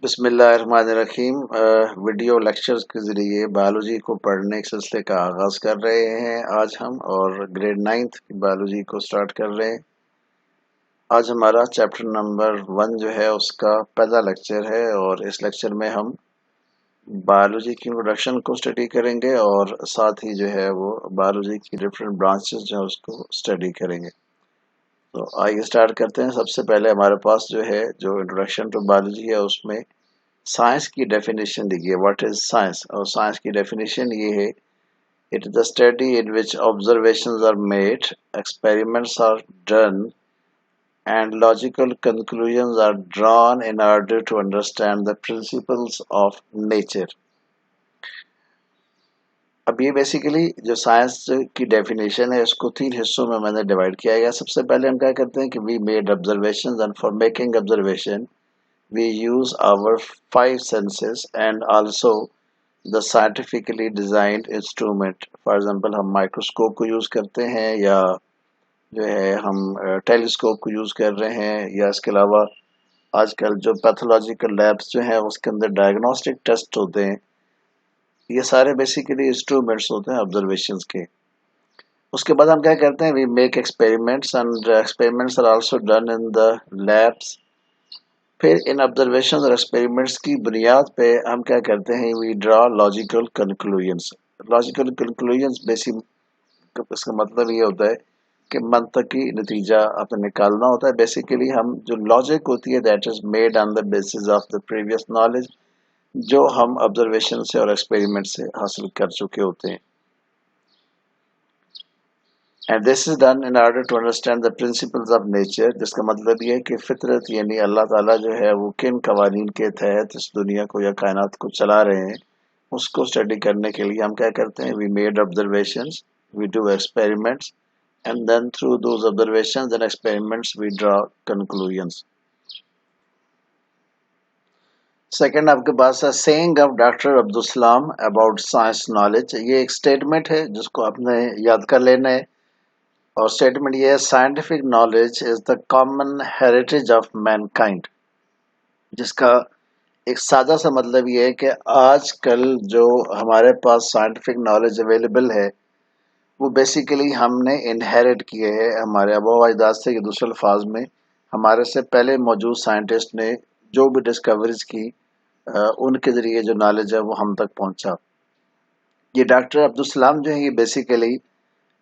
بسم اللہ الرحمن الرحیم۔ ویڈیو لیکچرز کے ذریعے بایولوجی کو پڑھنے کے سلسلے کا آغاز کر رہے ہیں آج ہم، اور گریڈ 9 کی بایولوجی کو سٹارٹ کر رہے ہیں۔ آج ہمارا چیپٹر نمبر 1 جو ہے اس کا پہلا لیکچر ہے، اور اس لیکچر میں ہم بایولوجی کی انٹروڈکشن کو اسٹڈی کریں گے، اور ساتھ ہی جو ہے وہ بایولوجی کی ڈفرینٹ برانچز جو ہیں اس کو اسٹڈی کریں گے۔ تو آئیے اسٹارٹ کرتے ہیں۔ سب سے پہلے ہمارے پاس جو ہے جو انٹروڈکشن ٹو بایولوجی ہے اس میں سائنس کی ڈیفینیشن دیکھیے، واٹ از سائنس، اور سائنس کی ڈیفینیشن یہ ہے: it is a study in which observations are made, experiments are done and logical conclusions are drawn in order to understand the principles of nature. اب یہ basically جو science کی definition ہے اس کو 3 حصوں میں نے ڈیوائڈ کیا گیا۔ سب سے پہلے ہم کیا کرتے ہیں کہ we made observations, and for making observation we use our 5 senses and also the scientifically designed instrument. For example ہم مائکروسکوپ کو یوز کرتے ہیں، یا جو ہے ہم ٹیلیسکوپ کو یوز کر رہے ہیں، یا اس کے علاوہ آج کل جو پیتھولوجیکل لیبس جو ہیں اس کے اندر ڈائگنوسٹک ٹیسٹ ہوتے ہیں۔ یہ سارے بیسیکلی انسٹرومنٹس ہوتے ہیں آبزرویشنز کے۔ اس کے بعد ہم کیا کرتے ہیں، we make experiments and experiments are also done in the labs۔ پھر ان آبزرویشنز اور ایکسپیریمنٹس کی بنیاد پہ ہم کیا کرتے ہیں، we draw logical conclusions. Logical conclusions basic اس کا مطلب یہ ہوتا ہے کہ منطقی نتیجہ اپنے نکالنا ہوتا ہے۔ بیسیکلی ہم جو لاجک ہوتی ہے that is made on the basis of the previous knowledge, جو ہم آبزرویشن سے اور ایکسپیریمنٹ سے حاصل کر چکے ہوتے ہیں۔ And this is done in order to understand the principles of nature، جس کا مطلب یہ ہے کہ فطرت یعنی اللہ تعالیٰ جو ہے وہ کن قوانین کے تحت اس دنیا کو یا کائنات کو چلا رہے ہیں، اس کو اسٹڈی کرنے کے لیے ہم کیا کرتے ہیں، we made observations, we do experiments, and then through those observations and experiments we draw conclusions۔ Second آپ کے پاس ہے saying of doctor Abdus Salam about science knowledge۔ یہ ایک اسٹیٹمنٹ ہے جس کو آپ نے یاد کر لینا ہے، اور اسٹیٹمنٹ یہ ہے: scientific knowledge is the common heritage of mankind, جس کا ایک سادہ سا مطلب یہ ہے کہ آج کل جو ہمارے پاس سائنٹیفک نالج اویلیبل ہے وہ بیسیکلی ہم نے انہیریٹ کیے ہیں ہمارے آباء و اجداد سے، کہ دوسرے الفاظ میں ہمارے سے پہلے موجود سائنٹسٹ نے جو بھی ڈسکوریز کی ان کے ذریعے جو نالج ہے وہ ہم تک پہنچا۔ یہ ڈاکٹر عبدالسلام جو ہیں یہ بیسیکلی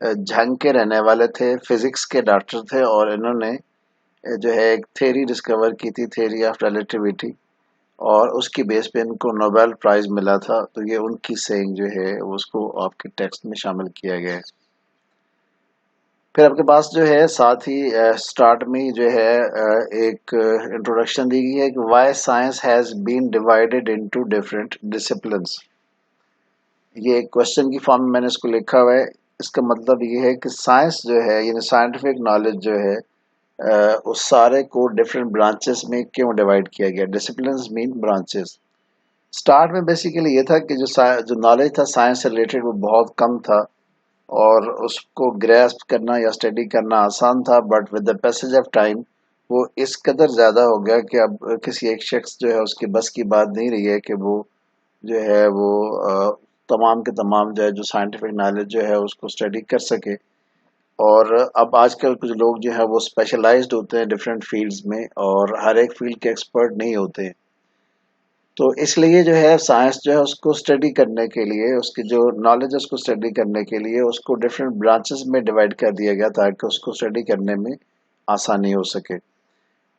جھنگ کے رہنے والے تھے، فزکس کے ڈاکٹر تھے، اور انہوں نے جو ہے ایک تھیری ڈسکور کی تھی، تھیری آف ریلیٹیوٹی، اور اس کی بیس پہ ان کو نوبل پرائز ملا تھا۔ تو یہ ان کی سینگ جو ہے اس کو آپ کے ٹیکسٹ میں شامل کیا گیا ہے۔ پھر آپ کے پاس جو ہے ساتھ ہی سٹارٹ میں جو ہے ایک انٹروڈکشن دی گئی ہے کہ why science has been divided into different disciplines. یہ ایک کوشچن کی فارم میں نے اس کو لکھا ہوا ہے۔ اس کا مطلب یہ ہے کہ سائنس جو ہے یعنی سائنٹیفک نالج جو ہے اس سارے کو ڈفرینٹ برانچز میں کیوں ڈیوائیڈ کیا گیا، ڈسپلنز مین برانچز۔ سٹارٹ میں بیسیکلی یہ تھا کہ جو نالج تھا سائنس سے ریلیٹڈ وہ بہت کم تھا، اور اس کو گریسپ کرنا یا اسٹڈی کرنا آسان تھا، but with the passage of time وہ اس قدر زیادہ ہو گیا کہ اب کسی ایک شخص جو ہے اس کی بس کی بات نہیں رہی ہے کہ وہ جو ہے وہ تمام کے تمام جو سائنٹیفک نالج جو ہے اس کو اسٹڈی کر سکے۔ اور اب آج کل کچھ لوگ جو ہے وہ اسپیشلائزڈ ہوتے ہیں ڈفرینٹ فیلڈز میں، اور ہر ایک فیلڈ کے ایکسپرٹ نہیں ہوتے، تو اس لیے جو ہے سائنس جو ہے اس کو اسٹڈی کرنے کے لیے، اس کی جو نالج ہے اس کو اسٹڈی کرنے کے لیے اس کو ڈفرینٹ برانچز میں ڈیوائڈ کر دیا گیا تاکہ اس کو اسٹڈی کرنے میں آسانی ہو سکے۔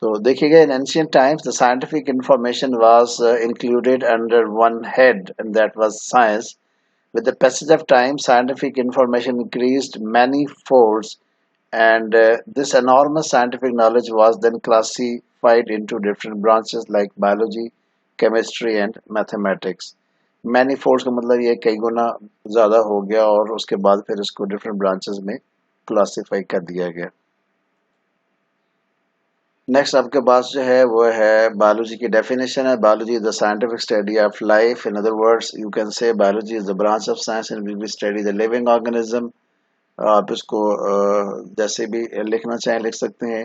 تو دیکھیے گا in ancient times the scientific information was included under one head, and that was science. With the passage of time, scientific information increased many folds, and this enormous scientific knowledge was then classified into different branches like biology, chemistry and mathematics. Many folds کا مطلب یہ کئی گنا زیادہ ہو گیا، اور اس کے بعد پھر اس کو different branches میں کلاسیفائی کر دیا گیا۔ نیکسٹ آپ کے پاس جو ہے وہ ہے بایولوجی کی ڈیفینیشن ہے: biology is the scientific study of life. In other words you can say biology is the branch of science in which we study the living organism. آپ اس کو جیسے بھی لکھنا چاہیں لکھ سکتے ہیں۔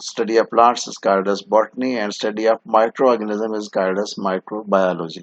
study of plants is called as botany, and study of microorganism is called as microbiology.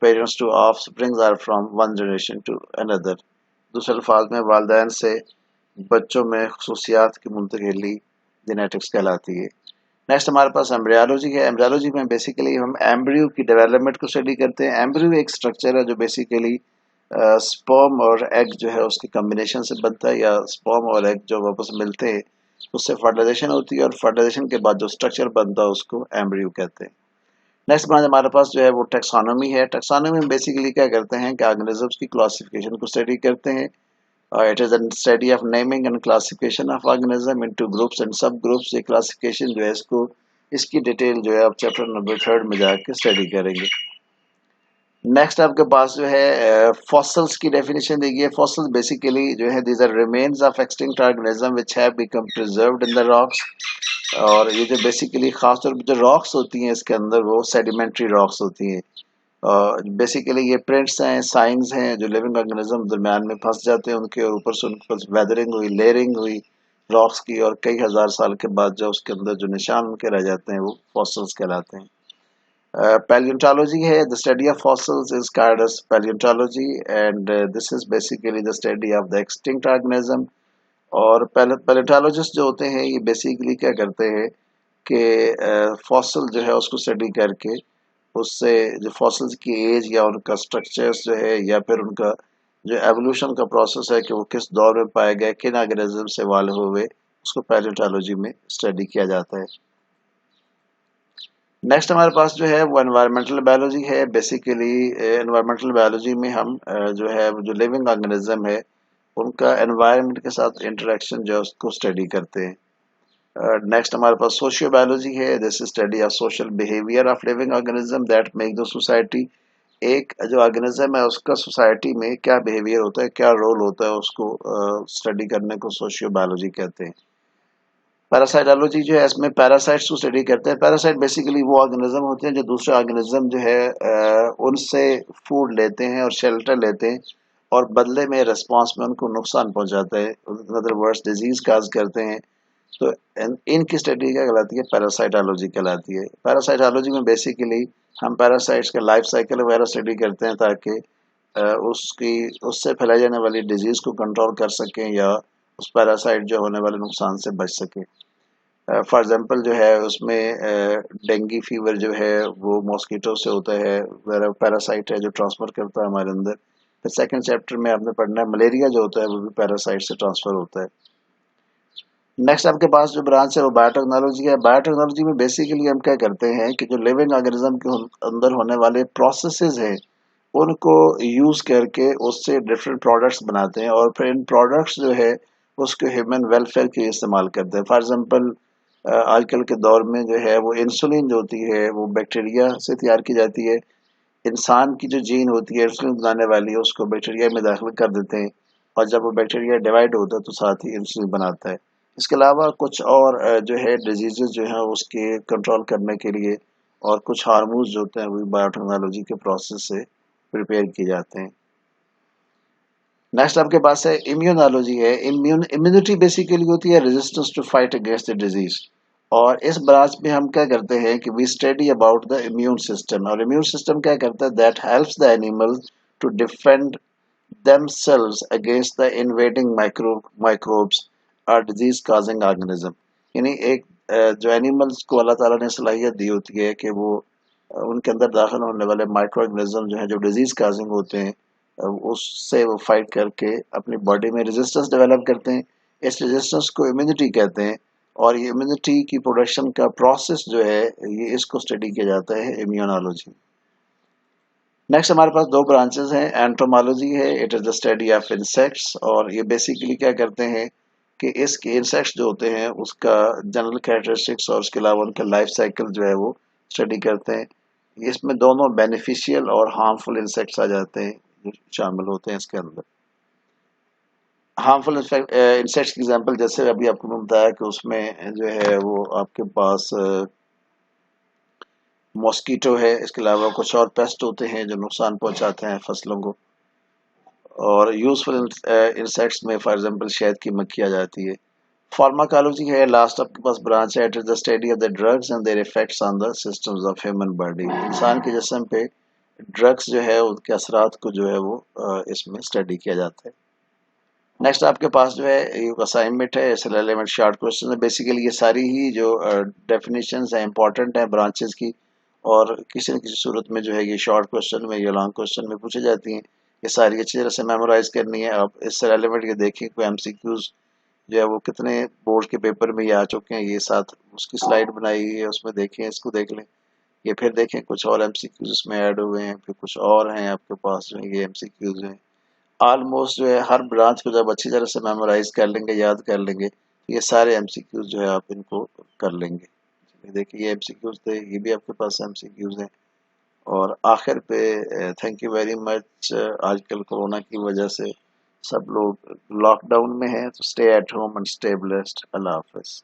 Parents to offsprings are from one generation to another. دوسرے الفاظ میں والدین سے بچوں میں خصوصیات کی منتقلی جینیٹکس کہلاتی ہے. نیکسٹ ہمارے پاس ایمبریالوجی ہے. ایمبریالوجی میں بیسیکلی ہم ایمبریو کی ڈیولپمنٹ کو اسٹڈی کرتے ہیں. ایمبریو ایک اسٹرکچر ہے جو بیسیکلی سپرم اور ایگ جو ہے اس کی کمبینیشن سے بنتا ہے, یا سپرم اور ایگ جو واپس ملتے ہیں اس سے فرٹیلائزیشن ہوتی ہے, اور فرٹیلائزیشن کے بعد جو اسٹرکچر بنتا ہے اس کو ایمبریو کہتے ہیں. نیکسٹ برانچ ہمارے پاس جو ہے وہ ٹیکسانومی ہے. ٹیکسانومی میں بیسیکلی کیا کرتے ہیں کہ آرگنیزمس کی کلاسیفیکیشن کو اسٹڈی کرتے ہیں. It is an study of naming and classification of organism into groups and sub groups. یہ کلاسیفیکیشن جو ہے اس کی ڈیٹیل جو ہے آپ چیپٹر نمبر 3 میں جا کے اسٹڈی کریں گے. نیکسٹ آپ کے پاس جو ہے فاسلس کی ڈیفینیشن دی گئی ہے. فاسلس بیسیکلی جو ہے these are remains of extinct organism which have become preserved in the rocks. اور یہ جو بیسیکلی خاص طور پہ جو راکس ہوتی ہیں اس کے اندر وہ سیڈیمنٹری راکس ہوتی ہیں. بیسیکلی یہ پرنٹس ہیں, سائنز ہیں جو لیونگ آرگنیزم درمیان میں پھنس جاتے ہیں ان کے, اور اوپر سے ان پر ویدرنگ ہوئی, لیئرنگ ہوئی راکس کی, اور کئی ہزار سال کے بعد جو اس کے اندر جو نشان ان کے رہ جاتے ہیں وہ فاسلس کہلاتے ہیں. Paleontology ہے. The study of fossils is called as paleontology, and this is basically the study of the extinct organism. اور paleontologist جو ہوتے ہیں یہ بیسیکلی کیا کرتے ہیں کہ فاسل جو ہے اس کو اسٹڈی کر کے اس سے جو فاسلز کی ایج یا ان کا اسٹرکچرس جو ہے یا پھر ان کا جو ایولیوشن کا پروسیس ہے کہ وہ کس دور میں پائے گئے, کن آرگنیزم سے والے ہوئے, اس کو پیلیونٹالوجی میں اسٹڈی کیا جاتا ہے. نیکسٹ ہمارے پاس جو ہے وہ انوائرمنٹل بایولوجی ہے. بیسیکلی انوائرمنٹل بایولوجی میں ہم جو ہے جو لیونگ آرگنیزم ہے ان کا انوائرمنٹ کے ساتھ انٹریکشن جو ہے اس کو اسٹڈی کرتے ہیں. نیکسٹ ہمارے پاس سوشیو بایولوجی ہے. This study of social behaviour of living organism that make the society. ایک جو آرگنیزم ہے اس کا سوسائٹی میں کیا بیہیویئر ہوتا ہے, کیا رول ہوتا ہے, اس کو اسٹڈی کرنے کو سوشیو بایولوجی کہتے ہیں. پیراسائٹالوجی جو ہے اس میں پیراسائٹس کو اسٹڈی کرتے ہیں. پیراسائٹ بیسیکلی وہ آرگنیزم ہوتے ہیں جو دوسرے آرگنیزم جو ہے ان سے فوڈ لیتے ہیں اور شیلٹر لیتے ہیں, اور بدلے میں رسپانس میں ان کو نقصان پہنچاتا ہے, ادر ورڈس ڈیزیز کاز کرتے ہیں. تو ان کی اسٹڈی کیا کہلاتی ہے, پیراسائٹالوجی کہلاتی ہے. پیراسائٹالوجی میں بیسیکلی ہم پیراسائٹس کا لائف سائیکل وغیرہ اسٹڈی کرتے ہیں تاکہ اس سے پھیلائی جانے والی ڈیزیز کو کنٹرول کر سکیں یا اس پیراسائٹ جو ہونے والے نقصان سے بچ سکے. فار ایگزامپل جو ہے اس میں ڈینگی فیور جو ہے وہ ماسکیٹو سے ہوتا ہے, پیراسائٹ ہے جو ٹرانسفر کرتا ہے ہمارے اندر. پھر سیکنڈ چیپٹر میں آپ نے پڑھنا ہے ملیریا جو ہوتا ہے وہ بھی پیراسائٹ سے ٹرانسفر ہوتا ہے. نیکسٹ آپ کے پاس جو برانچ ہے وہ بایو ٹیکنالوجی ہے. بایو ٹیکنالوجی میں بیسیکلی ہم کیا کرتے ہیں کہ جو لیونگ آرگنیزم کے اندر ہونے والے پروسیسز ہیں ان کو یوز کر کے اس سے ڈفرینٹ پروڈکٹس بناتے ہیں, اور پھر ان پروڈکٹس جو ہے اس کو ہیومن ویلفیئر کے لیے استعمال کرتے ہیں. فار ایگزامپل آج کل کے دور میں جو ہے وہ انسولین جو ہوتی ہے وہ بیکٹیریا سے تیار کی جاتی ہے. انسان کی جو جین ہوتی ہے انسولین بنانے والی ہے اس کو بیکٹیریا میں داخل کر دیتے ہیں, اور جب وہ بیکٹیریا ڈیوائڈ ہوتا ہے تو ساتھ ہی انسولین بناتا ہے. اس کے علاوہ کچھ اور جو ہے ڈیزیزز جو ہیں اس کے کنٹرول کرنے کے لیے اور کچھ ہارمونز جو ہوتے ہیں وہ بایو ٹیکنالوجی کے پروسیس سے پریپیئر کیے جاتے ہیں. نیکسٹ آپ کے پاس ہے امیونالوجی ہے. امیونٹی بیسیکلی ہوتی ہے resistance to fight against disease, اور اس برانچ میں ہم کیا کرتے ہیں کہ we study about the immune system. اور امیون سسٹم کیا کرتا ہے, that helps the animal to defend themselves against the invading microbes or disease causing organism. یعنی ایک جو اینیملز کو اللہ تعالیٰ نے صلاحیت دی ہوتی ہے کہ وہ ان کے اندر داخل ہونے والے مائکرو آرگنزم جو ہیں جو ڈیزیز کازنگ ہوتے ہیں اس سے وہ فائٹ کر کے اپنی باڈی میں ریزسٹنس ڈیولپ کرتے ہیں. اس ریزسٹنس کو امیونٹی کہتے ہیں, اور یہ امیونٹی کی پروڈکشن کا پروسیس جو ہے یہ اس کو اسٹڈی کیا جاتا ہے امیونالوجی. نیکسٹ ہمارے پاس دو برانچز ہیں. اینٹومالوجی ہے, it is the study of insects, اور یہ بیسیکلی کیا کرتے ہیں کہ اس کے انسیکٹس جو ہوتے ہیں اس کا جنرل کیریکٹرسٹکس اور اس کے علاوہ ان کا لائف سائیکل جو ہے وہ اسٹڈی کرتے ہیں. اس میں دونوں بینیفیشیل اور ہارمفل انسیکٹس آ جاتے ہیں جو شامل ہوتے ہیں اس کے اندر. ہارمفل انسیکٹس کی ایگزامپل جیسے ابھی آپ کو میں بتایا کہ اس میں جو ہے وہ آپ کے پاس ماسکیٹو ہے, اس کے علاوہ کچھ اور پیسٹ ہوتے ہیں جو نقصان پہنچاتے ہیں فصلوں کو. اور یوزفل انسیکٹس میں فار ایگزامپل شہد کی مکھی آ جاتی ہے. فارماکالوجی ہے, لاسٹ آپ کے پاس برانچ ہے, it is the study of the drugs and their effects on the systems of human body. انسان کے جسم پہ ڈرگس جو ہے ان کے اثرات کو جو ہے وہ اس میں اسٹڈی کیا جاتا ہے. نیکسٹ آپ کے پاس جو ہے ایک اسائنمنٹ ہے، اس ریلیونٹ شارٹ کوشچن ہے. بیسیکلی یہ ساری ہی جو ڈیفینیشنز ہیں امپورٹنٹ ہیں برانچز کی، اور کسی نہ کسی صورت میں جو ہے یہ شارٹ کوشچن میں یا لانگ کوشچن میں پوچھی جاتی ہیں. یہ ساری اچھی طرح سے میمورائز کرنی ہے. آپ اس سے ریلیونٹ یہ دیکھیں کوئی ایم سی کیوز جو ہے وہ کتنے بورڈ کے پیپر میں یہ آ چکے ہیں، یہ ساتھ اس کی سلائیڈ بنائی ہوئی ہے، اس میں دیکھیں، اس کو دیکھ لیں. یہ پھر دیکھیں کچھ اور ایم سی کیوز اس میں ایڈ ہوئے ہیں، پھر کچھ اور ہیں آپ کے پاس جو ہے یہ ایم سی کیوز ہیں. آلموسٹ جو ہے ہر برانچ کو جب اچھی طرح سے میمورائز کر لیں گے، یاد کر لیں گے، یہ سارے ایم سی کیوز جو ہے آپ ان کو کر لیں گے. دیکھیے یہ ایم سی کیوز تھے، یہ بھی آپ کے پاس ایم سی کیوز ہیں. اور آخر پہ تھینک یو ویری مچ. آج کل کورونا کی وجہ سے سب لوگ لاک ڈاؤن میں ہیں، تو stay at home and stay blessed. اللہ حافظ.